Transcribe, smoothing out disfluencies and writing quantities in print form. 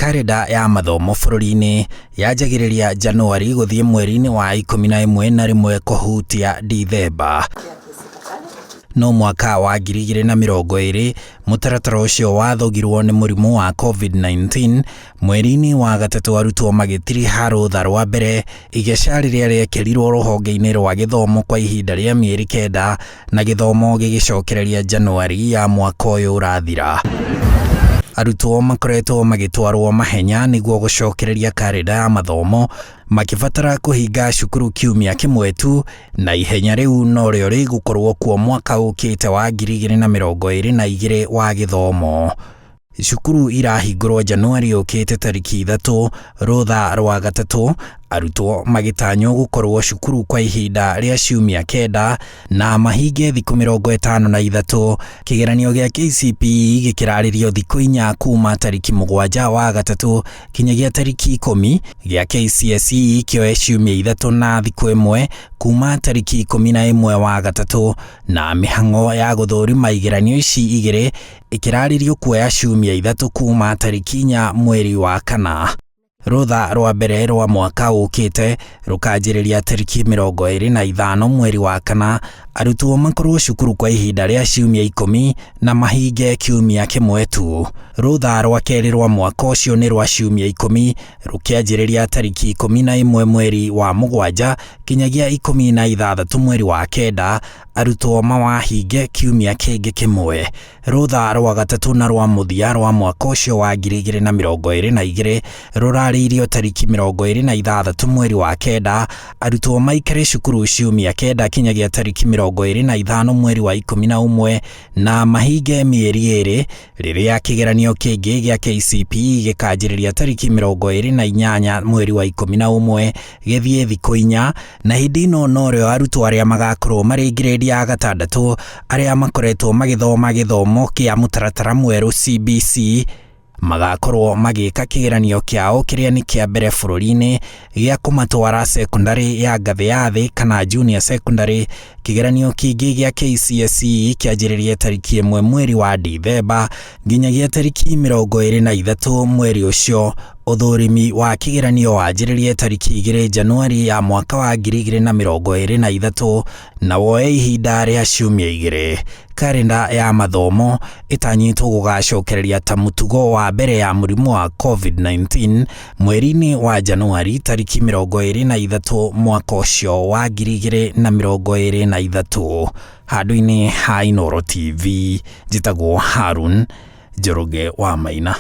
Karenda ya mathomo bũrũri-inĩ yanjagĩrĩria Januari gũthiĩ mweri-inĩ wa 11 na rĩmwe kũhutia Dithemba. No mwaka wa 2020 mũtaratara ũcio wathogirwo nĩ mũrimũ wa COVID-19 mweri-inĩ wa gatatũ arutwo magĩtiriha rũtha rwa mbere igeca rĩrĩa rĩekĩrirwo rũhonge-inĩ rwa gĩthomo kwa ihinda rĩa mĩeri 9 na gĩthomo gĩgĩcokereria Januari ya mwaka ũyũ ũrathira. Arutwo makoretwo magĩtwarwo mahenya nĩguo gũcokereria karenda ya mathomo makĩbatara kũhinga cukuru kiumia kĩmwe tu, na ihenya rĩu no rĩo rĩgũkorwo kuo mwaka ũkĩte wa 2022 wa gĩthomo. Cukuru irahingũrwo Januari ũkĩte tariki 3 rũtha rwa gatatũ, arutwo magĩtanywo gũkorwo cukuru kwa ihinda rĩa ciumia 9 na mahinge thikũ 53. Kĩgeranio gĩa KCPE gĩkĩrarĩrio thikũ 4 kuma tariki 7 wa gatatũ kinyagia tariki 10, gĩa KCSE kĩoe ciumia 3 na thikũ 1 kuma tariki 11 wa gatatũ, na mĩhang'o ya gũthũrima igeranio ici igĩrĩ ĩkĩrarĩrio kuoya ciumia 3 kuma tariki 4 mweri wa kana. Rũtha rwa mbere rwa mwaka ũkĩte rũkanjĩrĩria tariki 25 mweri wa kana, arutwo makorwo cukuru kwa ihinda rĩa ciumia 10 na mahinge kiumia kĩmwe tu. Rũtha rwa kerĩ rwa mwaka ũcio nĩ rwa ciumia 10 rũkĩanjĩrĩria tariki 11 mweri wa mũgwanja kinyagia 16 mweri wa kenda, arutwo mawahinge kiumia kĩngĩ kĩmwe. Rũtha rwa gatatũ na rwa mũthia rwa mwaka ũcio wa 2022 rũrarĩirio tariki 26 mweri wa kenda, arutwo maikare cukuru ciumia 9 kinyagia tariki 25 mweri wa 11 na mahinge mĩeri 2, rĩrĩa kĩgeranio kĩngĩ gĩa KCPE gĩkanjĩrĩria tariki 28 mweri wa 11 gĩthiĩ thikũ 4, na hĩndĩ ĩno norĩo arutwo arĩa magakorwo marĩ ngirĩndi ya gatandatũ arĩa makoretwo magĩthoma gĩthomo kĩa mũtaratara mwerũ CBC magakorwo magĩka kĩgeranio kĩao kĩrĩa nĩ kĩa mbere bũrũri-inĩ gĩa kũmatwara secondary ya ngathĩ ya thĩ kana junior secondary. Kĩgeranio kĩngĩ gĩa KCSE kĩanjĩrĩria tariki 1 mweri wa Dithemba nginyagia tariki 23 mweri ũcio. Ũthũrimi wa kĩgeranio wanjĩrĩrie tariki 2 Januari ya mwaka wa 2023 na woe ihinda rĩa ciumia 2. Karenda ya mathomo ĩtanyĩtwo gũgacokereria ta mũtugo wa mbere ya mũrimũ wa COVID-19 mweri-inĩ wa Januari tariki 23 mwaka ũcio wa 2023. Handũ-inĩ ha Inooro TV, njĩtagwo Harun Njoroge wa Maina.